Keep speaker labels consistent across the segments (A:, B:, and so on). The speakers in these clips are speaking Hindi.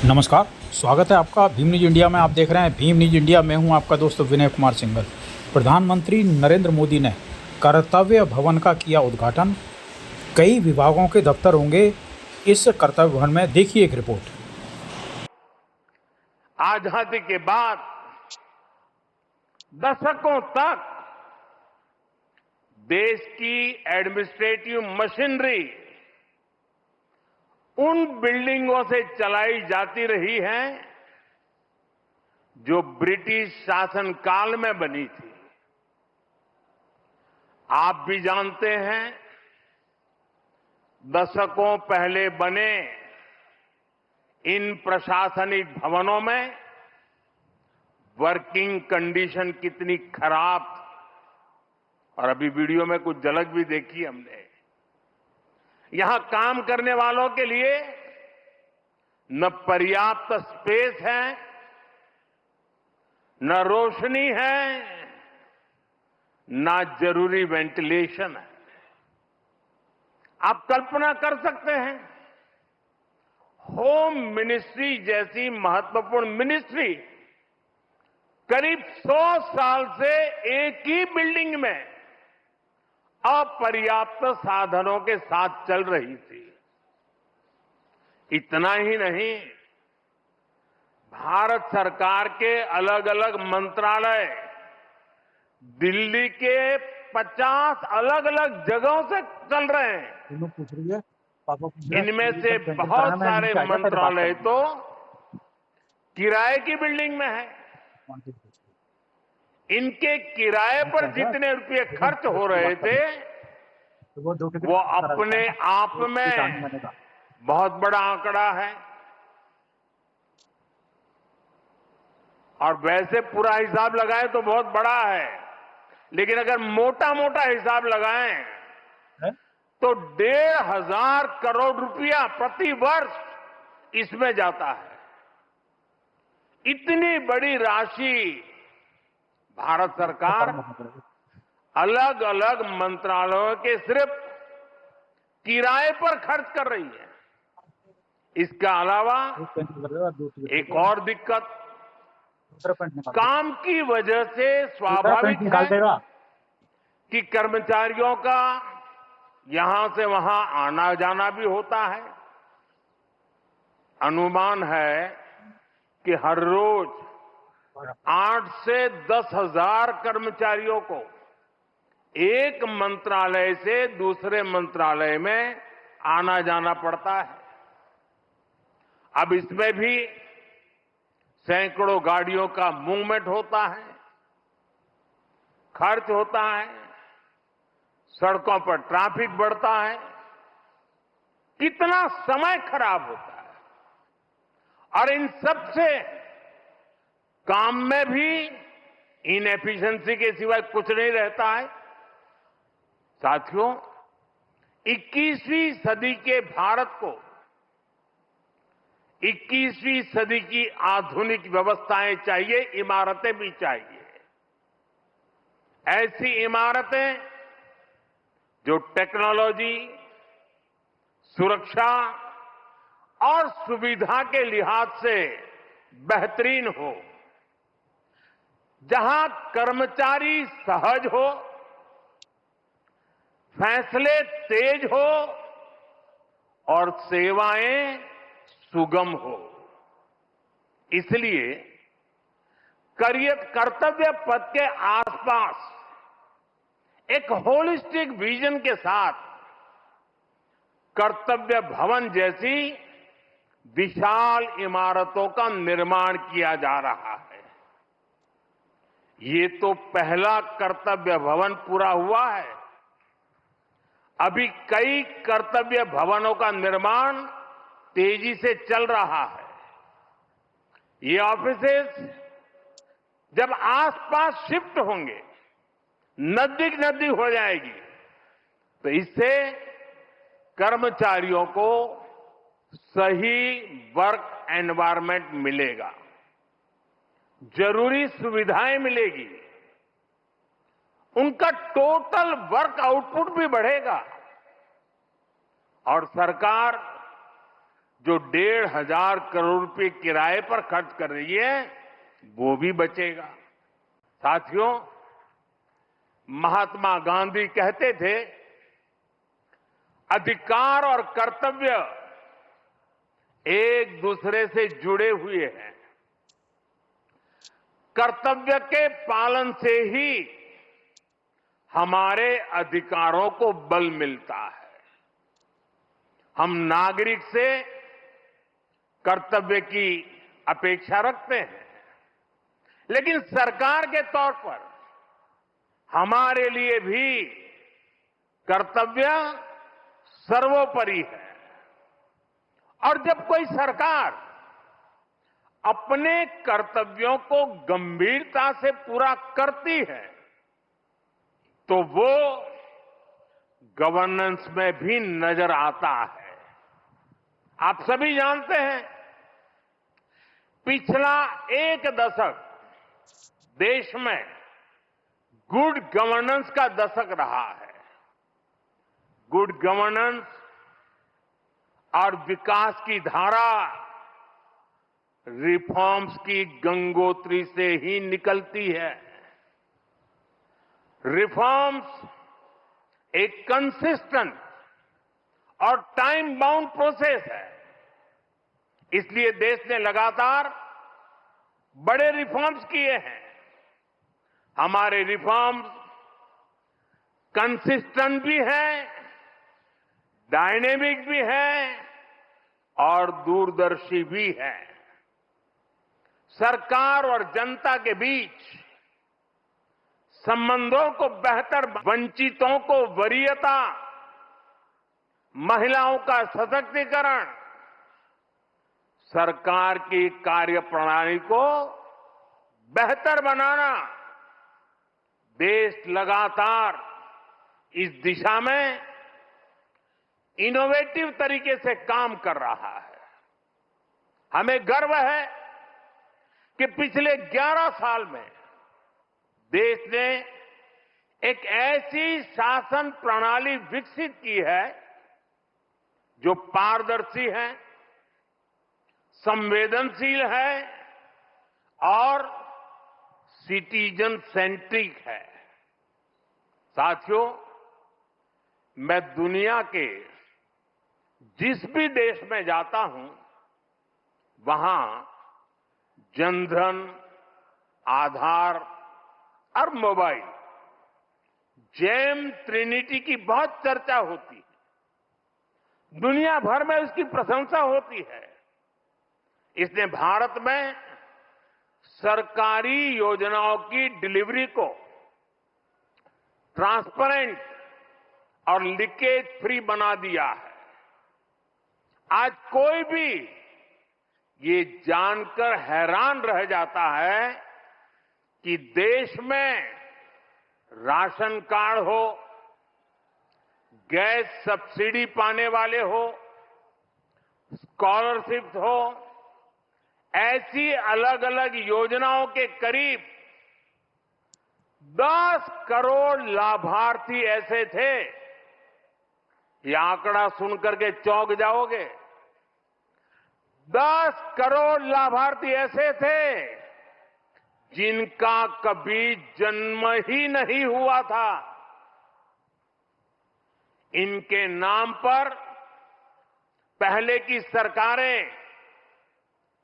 A: नमस्कार। स्वागत है आपका भीम न्यूज इंडिया में। आप देख रहे हैं भीम न्यूज इंडिया। मैं हूं आपका दोस्त विनय कुमार सिंघल। प्रधानमंत्री नरेंद्र मोदी ने कर्तव्य भवन का किया उद्घाटन। कई विभागों के दफ्तर होंगे इस कर्तव्य भवन में। देखिए एक रिपोर्ट।
B: आजादी के बाद दशकों तक देश की एडमिनिस्ट्रेटिव मशीनरी उन बिल्डिंगों से चलाई जाती रही है जो ब्रिटिश शासनकाल में बनी थी। आप भी जानते हैं, दशकों पहले बने इन प्रशासनिक भवनों में वर्किंग कंडीशन कितनी खराब थी। और अभी वीडियो में कुछ झलक भी देखी हमने। यहां काम करने वालों के लिए न पर्याप्त स्पेस है, न रोशनी है, न जरूरी वेंटिलेशन है। आप कल्पना कर सकते हैं, होम मिनिस्ट्री जैसी महत्वपूर्ण मिनिस्ट्री करीब 100 साल से एक ही बिल्डिंग में अपर्याप्त साधनों के साथ चल रही थी। इतना ही नहीं, भारत सरकार के अलग अलग मंत्रालय दिल्ली के 50 अलग अलग जगहों से चल रहे हैं।
A: पूछ रही है, पापा पूछ रहे हैं।
B: इनमें से बहुत सारे मंत्रालय तो किराए की बिल्डिंग में है। इनके किराए पर जितने रुपए खर्च हो रहे थे वो अपने आप में बहुत बड़ा आंकड़ा है। और वैसे पूरा हिसाब लगाएं तो बहुत बड़ा है, लेकिन अगर मोटा मोटा हिसाब लगाएं तो 1,500 करोड़ रुपया प्रति वर्ष इसमें जाता है। इतनी बड़ी राशि भारत सरकार अलग अलग मंत्रालयों के सिर्फ किराए पर खर्च कर रही है। इसका अलावा एक और दिक्कत, काम की वजह से स्वाभाविक है कि कर्मचारियों का यहां से वहां आना जाना भी होता है। अनुमान है कि हर रोज 8 से 10,000 कर्मचारियों को एक मंत्रालय से दूसरे मंत्रालय में आना जाना पड़ता है। अब इसमें भी सैकड़ों गाड़ियों का मूवमेंट होता है, खर्च होता है, सड़कों पर ट्रैफिक बढ़ता है, कितना समय खराब होता है। और इन सब से काम में भी इनएफिशिएंसी के सिवाय कुछ नहीं रहता है। साथियों, 21वीं सदी के भारत को 21वीं सदी की आधुनिक व्यवस्थाएं चाहिए, इमारतें भी चाहिए। ऐसी इमारतें जो टेक्नोलॉजी, सुरक्षा और सुविधा के लिहाज से बेहतरीन हो, जहां कर्मचारी सहज हो, फैसले तेज हो और सेवाएं सुगम हो। इसलिए कर्तव्य पथ के आसपास एक होलिस्टिक विजन के साथ कर्तव्य भवन जैसी विशाल इमारतों का निर्माण किया जा रहा है। ये तो पहला कर्तव्य भवन पूरा हुआ है। अभी कई कर्तव्य भवनों का निर्माण तेजी से चल रहा है। ये ऑफिसेस जब आसपास शिफ्ट होंगे, नजदीक नजदीक हो जाएगी, तो इससे कर्मचारियों को सही वर्क एनवायरनमेंट मिलेगा, जरूरी सुविधाएं मिलेगी, उनका टोटल वर्क आउटपुट भी बढ़ेगा और सरकार जो 1,500 करोड़ रुपए किराए पर खर्च कर रही है वो भी बचेगा। साथियों, महात्मा गांधी कहते थे, अधिकार और कर्तव्य एक दूसरे से जुड़े हुए हैं। कर्तव्य के पालन से ही हमारे अधिकारों को बल मिलता है। हम नागरिक से कर्तव्य की अपेक्षा रखते हैं, लेकिन सरकार के तौर पर हमारे लिए भी कर्तव्य सर्वोपरि है। और जब कोई सरकार अपने कर्तव्यों को गंभीरता से पूरा करती है तो वो गवर्नेंस में भी नजर आता है। आप सभी जानते हैं, पिछला एक दशक देश में गुड गवर्नेंस का दशक रहा है। गुड गवर्नेंस और विकास की धारा रिफॉर्म्स की गंगोत्री से ही निकलती है। रिफॉर्म्स एक कंसिस्टेंट और टाइम बाउंड प्रोसेस है। इसलिए देश ने लगातार बड़े रिफॉर्म्स किए हैं। हमारे रिफॉर्म्स कंसिस्टेंट भी हैं, डायनेमिक भी हैं और दूरदर्शी भी हैं। सरकार और जनता के बीच संबंधों को बेहतर, वंचितों को वरीयता, महिलाओं का सशक्तिकरण, सरकार की कार्यप्रणाली को बेहतर बनाना, देश लगातार इस दिशा में इनोवेटिव तरीके से काम कर रहा है। हमें गर्व है कि पिछले 11 साल में देश ने एक ऐसी शासन प्रणाली विकसित की है जो पारदर्शी है, संवेदनशील है और सिटीजन सेंट्रिक है। साथियों, मैं दुनिया के जिस भी देश में जाता हूं, वहां जनधन, आधार और मोबाइल, जेम ट्रिनिटी की बहुत चर्चा होती है। दुनिया भर में उसकी प्रशंसा होती है। इसने भारत में सरकारी योजनाओं की डिलीवरी को ट्रांसपेरेंट और लीकेज फ्री बना दिया है। आज कोई भी ये जानकर हैरान रह जाता है कि देश में राशन कार्ड हो, गैस सब्सिडी पाने वाले हो, स्कॉलरशिप हो, ऐसी अलग अलग योजनाओं के करीब 10 करोड़ लाभार्थी ऐसे थे। ये आंकड़ा सुनकर के चौंक जाओगे। 10 करोड़ लाभार्थी ऐसे थे जिनका कभी जन्म ही नहीं हुआ था। इनके नाम पर पहले की सरकारें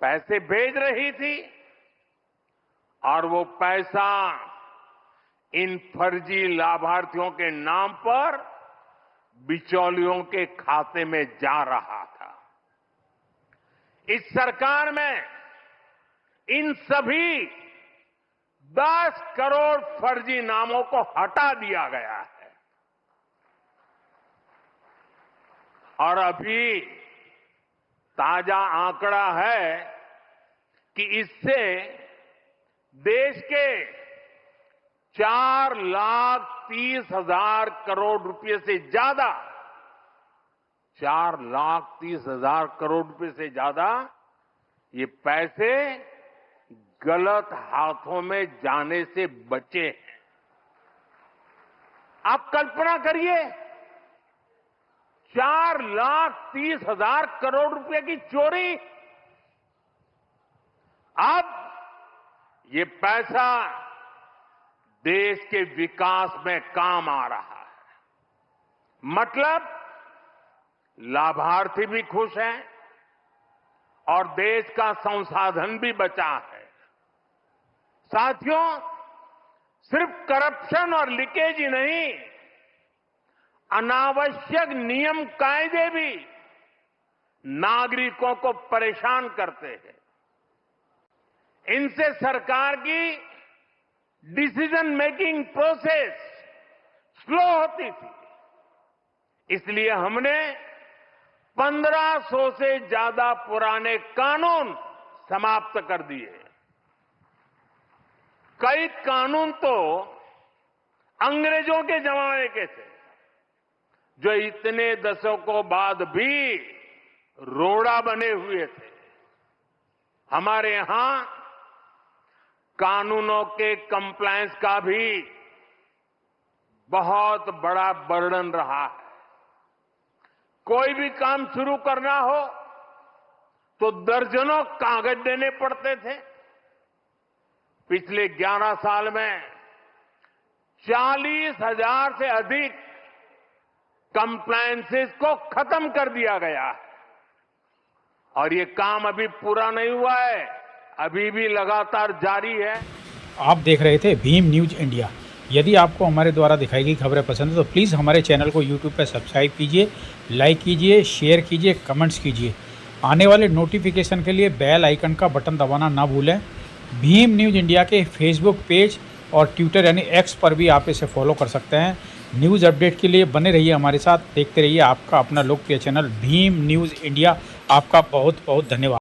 B: पैसे भेज रही थी और वो पैसा इन फर्जी लाभार्थियों के नाम पर बिचौलियों के खाते में जा रहा था। इस सरकार में इन सभी 10 करोड़ फर्जी नामों को हटा दिया गया है और अभी ताजा आंकड़ा है कि इससे देश के 4,30,000 करोड़ रुपए से ज्यादा, 4,30,000 करोड़ रुपए से ज्यादा ये पैसे गलत हाथों में जाने से बचे हैं। आप कल्पना करिए, 4,30,000 करोड़ रुपए की चोरी। अब ये पैसा देश के विकास में काम आ रहा है। मतलब लाभार्थी भी खुश हैं और देश का संसाधन भी बचा है। साथियों, सिर्फ करप्शन और लीकेज ही नहीं, अनावश्यक नियम कायदे भी नागरिकों को परेशान करते हैं। इनसे सरकार की डिसीजन मेकिंग प्रोसेस स्लो होती थी। इसलिए हमने 1500 से ज्यादा पुराने कानून समाप्त कर दिए। कई कानून तो अंग्रेजों के जमाने के थे, जो इतने दशकों बाद भी रोड़ा बने हुए थे। हमारे यहां कानूनों के कंप्लायंस का भी बहुत बड़ा बर्डन रहा है। कोई भी काम शुरू करना हो तो दर्जनों कागज देने पड़ते थे। पिछले 11 साल में 40,000 से अधिक कंप्लायंसेस को खत्म कर दिया गया है। और ये काम अभी पूरा नहीं हुआ है, अभी भी लगातार जारी है।
A: आप देख रहे थे भीम न्यूज इंडिया। यदि आपको हमारे द्वारा दिखाई गई खबरें पसंद है तो प्लीज़ हमारे चैनल को यूट्यूब पर सब्सक्राइब कीजिए, लाइक कीजिए, शेयर कीजिए, कमेंट्स कीजिए। आने वाले नोटिफिकेशन के लिए बेल आइकन का बटन दबाना ना भूलें। भीम न्यूज इंडिया के फेसबुक पेज और ट्विटर यानी एक्स पर भी आप इसे फॉलो कर सकते हैं। न्यूज़ अपडेट के लिए बने रहिए हमारे साथ, देखते रहिए आपका अपना लोकप्रिय चैनल भीम न्यूज़ इंडिया। आपका बहुत बहुत धन्यवाद।